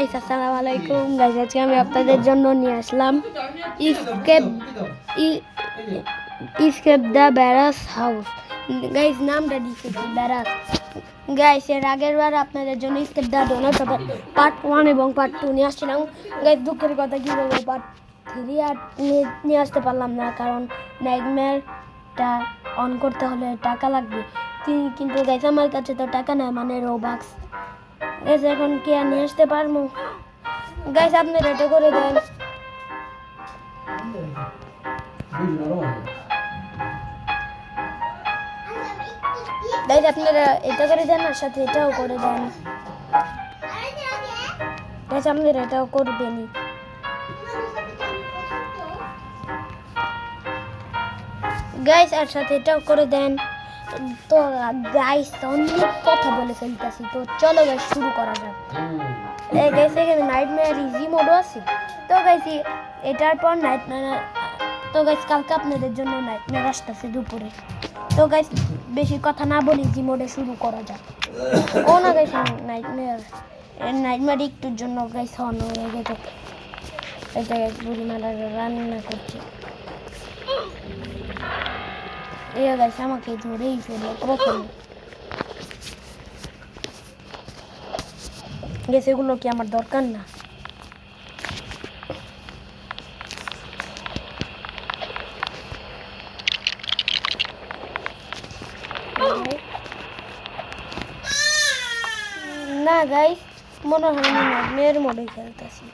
আসসালামু আলাইকুম গাইস, আজকে আমি আপনাদের জন্য নিয়ে আসলাম স্কেপ দ্য ব্যারাস হাউস। গাইস নামটা দিয়েছি ব্যারাস। গাইস এর আগের বার আপনাদের জন্য স্কেপ দ্য ডোনাট পার্ট 1 এবং পার্ট 2 নিয়ে আসছিলাম। গাইস দুঃখের কথা কি বলবো, পার্ট 3 আর নিয়ে আসতে পারলাম না, কারণ নাইটমেয়ারটা অন করতে হলে টাকা লাগবে। কিন্তু গাইস আমার কাছে তো টাকা নাই, মানে রোবাক্স। গাইস এখন কি আর নিয়ে আসতে পারবো? গাইস আপনারা এটা করে দেন। গাইস আপনারা এটা করে দেন, আর সাথে এটাও করে দেন। গাইস আপনারা এটাও করবেনই। গাইস আর সাথে এটাও করে দেন। তো গাইস অনেক কথা বলে ফেলতেছি, তো চলো গাইস শুরু করা যাক। গাইস এখানে নাইটমেয়ার ইজি মোডও আছে। তো গাইস এটার পর নাইটমেয়ার, তো গাইস কালকে আপনাদের জন্য নাইটমেয়ার আসতেছে দুপুরে। তো গাইস বেশি কথা না বলি, ইজি মোডে শুরু করা যাক। ও না গাইস নাইটমেয়ার একটুর জন্য গাইস অন হয়ে গেছে। এটা বুড়ি মালা রান্না করছে। গাইস আমাকে ধরেই ফেললো প্রথমে। গেছে এগুলো কি আমার দরকার না? না গাইস মনে হয় আমি নাইটমেয়ার মোডে খেলতেছি।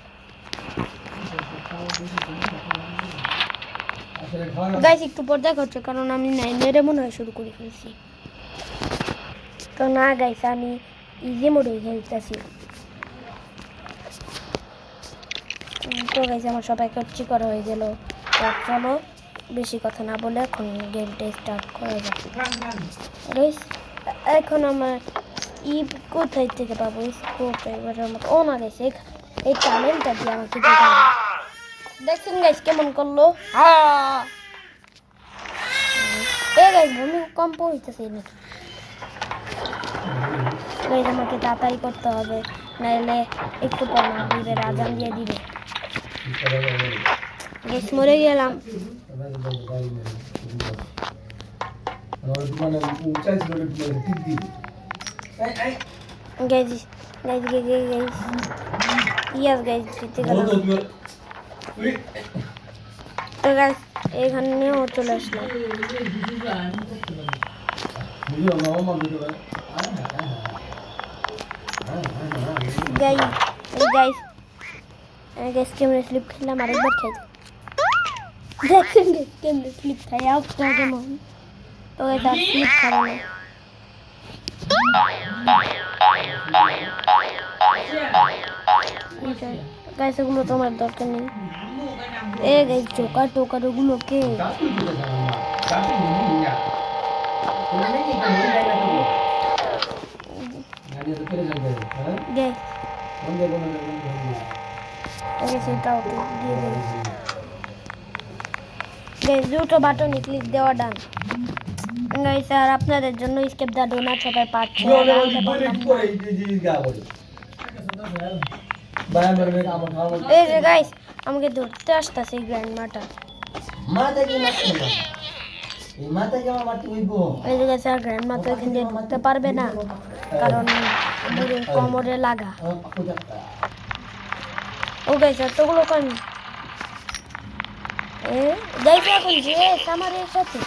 গাইস একটু পর দেখা হচ্ছে, কারণ আমি নাইটমেয়ারে মনে হয় শুরু করে ফেলছি। তো না গাইস আমি ইজি মোডে খেলতেছি। তো গাইস আমার সব একটি করা হয়ে গেল। চলো বেশি কথা না বলে এখন গেমটা স্টার্ট করা যাক। গাইস এখন আমার কোথায় থেকে পাবো স্কোপ? এবারে ও না গাইস এই টানেলটা দিয়ে আমাকে দেখছেন গাইস কেমন করলো। গাইস ভূমিকম্প হইতেছে নাকি? গাইস আমাকে তাড়াতাড়ি করতে হবে, নাইলে একটু পর মাগরিবের আজান দিয়ে দিবে। গাইস মরে গেলাম। গাইস ইয়াস গাইস জিতে গেলাম। তো গাইস এখানেও চলে আসলাম। গাইস কেমনে স্লিপ খেললাম, আরেকবার খাই। দেখছেন গাইস কেমনে স্লিপ খাই আপনার কেমন। তো গাইস আর স্লিপ খাবো না। গাইস এগুলো তোমার দরকার নেই। গাইস জোকার টোকার ওগুলো কে? দুটো বাটনে ক্লিক দেওয়া ডান। গাইস আর আপনাদের জন্য স্কেপ দ্য ডোনাট সবাই পাচ্ছে। এই যে গাইস আমাকে ধরতে আসতেছে গ্র্যান্ড মাটা। এই যে গাইস আর গ্র্যান্ড মাটা এখানে ঢুকতে পারবে না, কারণ কোমরে লাগা। ও গাইস এতগুলো কেন? গাইস এখন যে সামারের সাথে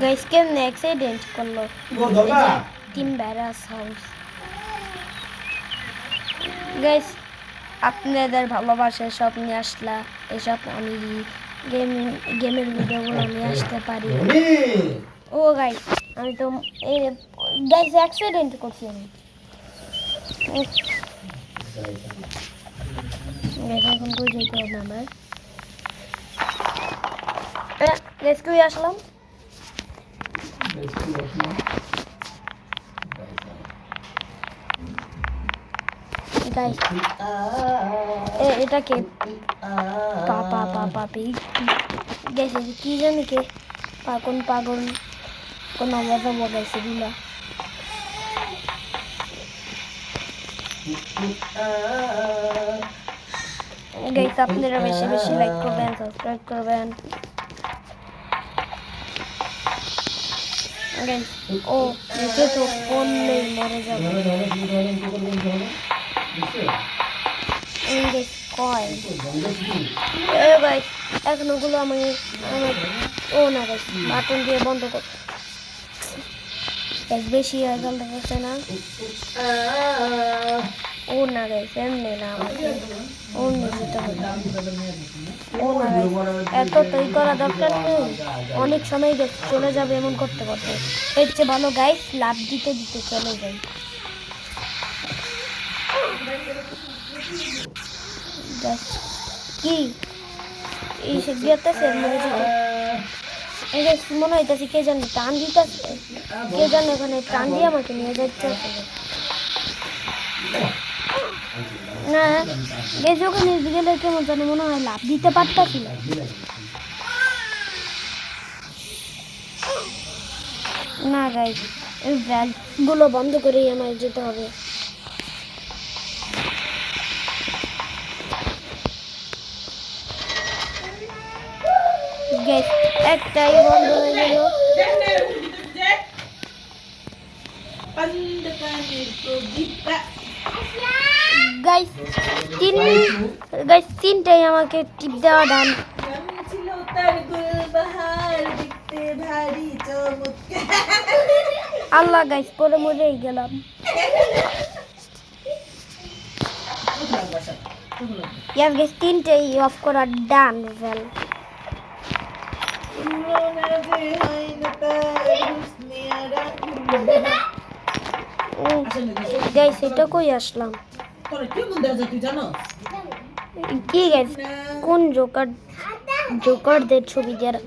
গাইস কেমনে অ্যাক্সিডেন্ট করলো টিম ব্যারাস হাউস। গাইস আপনাদের ভালোবাসার সব নিয়ে আসলা, এসব আমি গেমের ভিডিওগুলো নিয়ে আসতে পারি। ও গাইস আমি তো গাইস অ্যাক্সিডেন্ট করছি আমি। গাইস এখন কই যেতে হবে আমার? রেস্কিউ আসলাম। গাইস এটা কে? পাপা পিগ। গেছে কি জানি কে কোন পাগল কোন আওয়াজ গাইছে দিলা গাইস আপনারা বেশি বেশি লাইক করবেন সাবস্ক্রাইব করবেন গাইস ও নিচে তো ফোন নেই মরে যাবে গাইস কয় গাইস এখন ওগুলো আমি ও না গাইস বাটন দিয়ে বন্ধ কর বেশি আজল দেখাচ্ছে না ও না গাইস এমনি না আমাকে ও নিতে হবে ও না এত তৈরি করা দরকার নেই অনেক সময় চলে যাবে এমন করতে করতে এর চেয়ে ভালো গাইস লাভ দিতে দিতে চলে যাই কি এই সে দিতেছে মনে হইতেছে কে জানে টান দিতেছে কে জানে ওখানে টান দিয়ে আমাকে নিয়ে যাচ্ছে না বেশ ওখানে গেলে কেমন জানে মনে হয় লাভ দিতে পারতাছিল না গাইস এই ভ্যালগুলো বন্ধ করেই আমার যেতে হবে গাইস একটাই বন্ধ হয়ে গেল গাইস তিনটাই আমাকে টিপ দেওয়া ডান আল্লাহ গাইস পরে মরেই গেলাম ইয়ার গাইস তিনটাই অফ করা ডান ভ্যাল গাইস এটা কই আসলাম কি গাইস কোন জোকারদের ছবি দেওয়া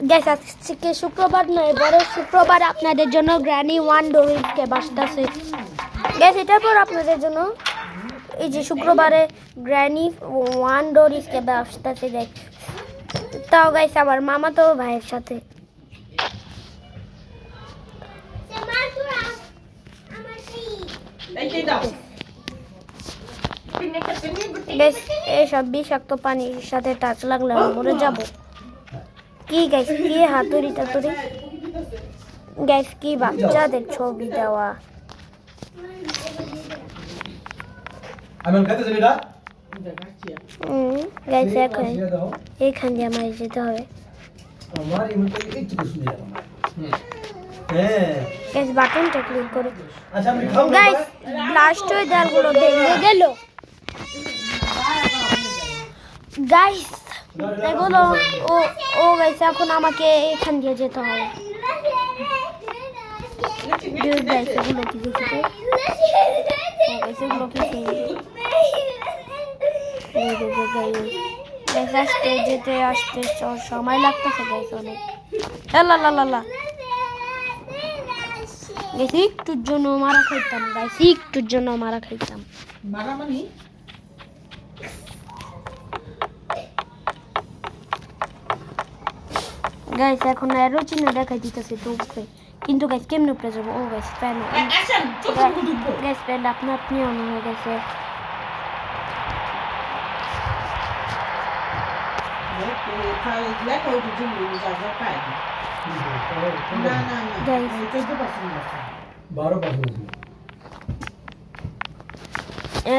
গাইস আজকে শুক্রবার নয় বড় শুক্রবার আপনাদের জন্য গ্র্যানি ওয়ান ডোরিসকে বাসতাছে গাইস এটার পর আপনাদের জন্য এই যে শুক্রবারে গ্র্যানি ওয়ান ডোরিসকে বাসতাছে গাইস তাও গাইস আমার মামা তো ভাইয়ের সাথে বেশ এইসব বিষাক্ত পানির সাথে টাচ লাগলে মরে যাব কি গাইস কি হাতুড়ি টাতুড়ি গাইস কি বাচ্চাদের ছবি দেওয়া গাইস এখন এইখান দিয়ে আমার যেতে হবে গাইস বাটনটা ক্লিক করে গাইস ব্লাস্ট হয়ে দেয়ালগুলো ভেঙে গেল গাইস এগুলো ও গাইস এখন আমাকে এখান দিয়ে যেতে হবে গাইস এগুলো কি দেখতে গাইস এগুলো কি গাইস আসতে যেতে আসতে সময় লাগতেছে গাইস অনেক লা গাইস একটুর জন্য মারা খাইতাম গাইস একটুর জন্য মারা খাইতাম মারা মানে গাইস এখন এরো চিহ্ন দেখাই দিতেছে তো উপরে কিন্তু গাইস কেমনে উপরে যাবো ও গাইস ফ্যান গাইস ফ্যান আপনি অন হয়ে গেছে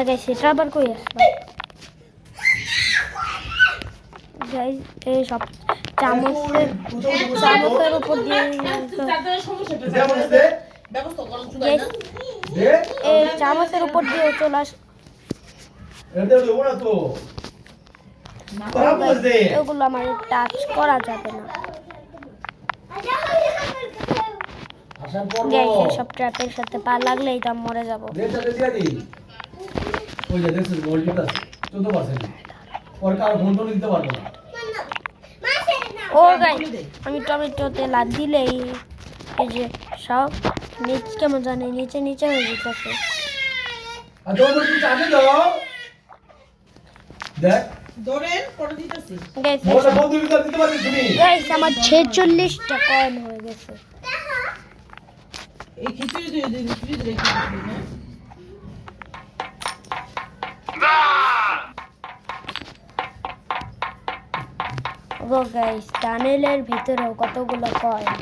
গাইস এটা আবার কই আসলো গাইস এই সব চামচের উপর দিয়ে এই চামচের উপর দিয়ে চলে আস ওগুলো আমার টাচ করা যাবে না সব ট্র্যাপের সাথে পা লাগলেই তো মরে যাবো ও গাইস আমি টমেটোতে লাদ দিলেই এই যে সব নিচ কেমন জানে নিচে নিচে হয়ে যেতেছে ধরেন পরে দিতেছি। গাইস মোটা বন্ধু ভিতর দিতে পারবি তুমি গাইস আমার 46টা কয়েন হয়ে গেছে। এই খিচুড়ি দিয়ে দিন, ফ্রিজ রেখে দিবি না? ও গাইস টানেলের ভিতরেও কতগুলো কয়েন।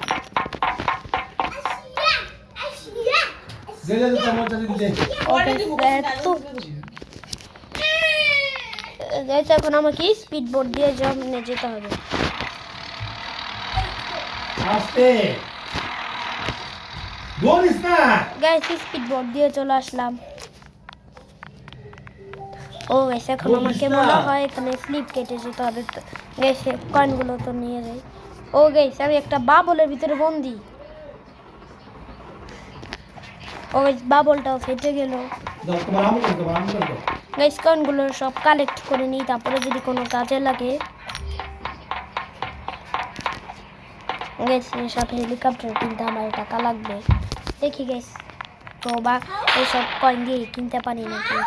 জেলে তো মজা দিতে পরে দিব, তো গাইস এখন আমাকে স্পিড বোট দিয়ে সামনে যেতে হবে। আস্তে দৌড়িস না গাইস স্পিড বোট দিয়ে চলে আসলাম। ও গাইস এখন আমাকে মনে হয় এখানে স্লিপ কেটে যেতে হবে। গাইস কয়েনগুলো তো নিয়ে যাই। ও গাইস আমি একটা বাবলের ভিতরে বন্দি। ও গাইস বাবলটাও ফেটে গেল। দাও তোমার আমু করো গাইস কয়েনগুলো সব কালেক্ট করে নিই, তারপরে যদি কোনো কাজে লাগে। গাইস এসব হেলিকপ্টার কিনতে আমার টাকা লাগবে। দেখি গাইস তো বা এইসব কয়েন দিয়ে কিনতে পারি নাকি।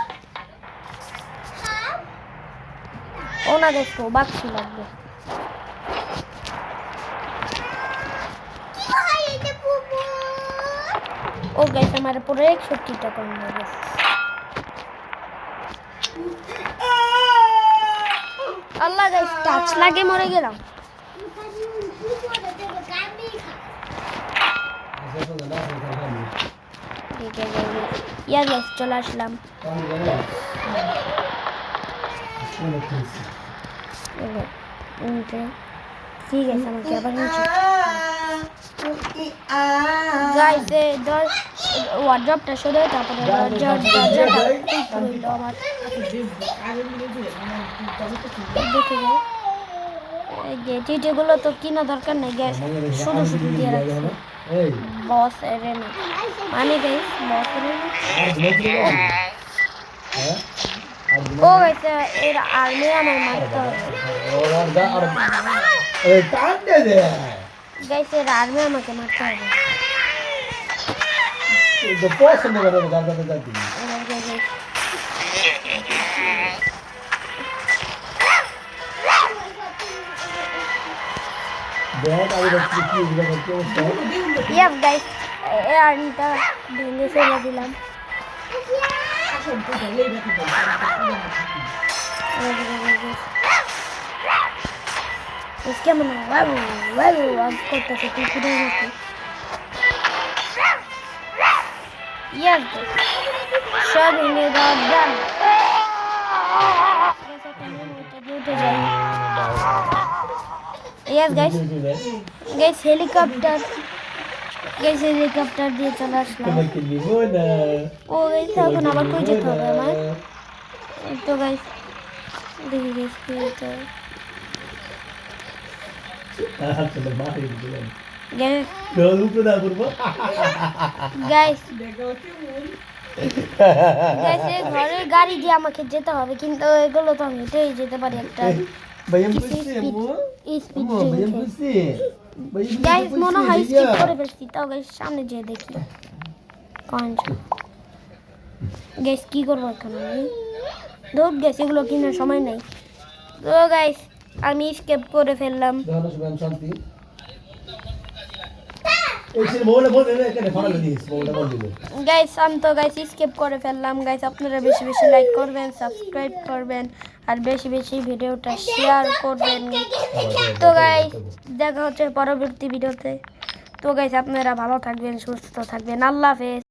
ও না গাইস তো বাক্সি লাগবে। ও গাইস আমার পুরো 61টা কয়েন হয়ে গেছে। আল্লাহ গাইস টাচ লাগে মরে গেলাম। ঠিক আছে ইয়া গাইস চলে আসলাম। ঠিক আছে আমাকে আবার নিচে গাইস ওয়ার্ড্রপটা সরে তারপরে দরজাটা হইল আমার দেখে যাই। গেটিগুলো তো কিনা দরকার নেই গ্যাস শুধু শুধু দিয়ে রাখছে। বস এরে না মানে গাইস বস এরে না। ও গাইস এর আর্মি আমার মারতে হবে। গাইস এর আর্মি আমাকে মারতে হবে। Yes guys, আর্মিটা ভেঙে ফেলে দিলাম। কেমন করতেছে কুকুরের মতো। Yes guys, সব ভেঙে দেওয়া ডান। উঠে যাই। Yes guys, হেলিকপ্টার দিয়ে চলে আসলাম। ও গাইস এখন আবার কই যেতে হবে আমার? তো গাইস দেখি গাইস কি হচ্ছে। গাইস ঘরের গাড়ি দিয়ে আমাকে যেতে হবে, কিন্তু এগুলো তো আমি হেঁটেই যেতে পারি। একটা গাইস মনে হয় স্কিপ করে ফেলছি। তাও গাইস সামনে যেয়ে দেখি গাইস কি করবো এখানে আমি ধর গাইস এগুলো কেনার সময় নেই। তো গাইস আমি স্কিপ করে ফেললাম। গাইস আমি তো গাইস স্কিপ করে ফেললাম। গাইস আপনারা বেশি বেশি লাইক করবেন, সাবস্ক্রাইব করবেন আর বেশি বেশি ভিডিওটা শেয়ার করবেন। তো গাইস দেখা হচ্ছে পরবর্তী ভিডিওতে। তো গাইস আপনারা ভালো থাকবেন, সুস্থ থাকবেন। আল্লাহ হাফেজ।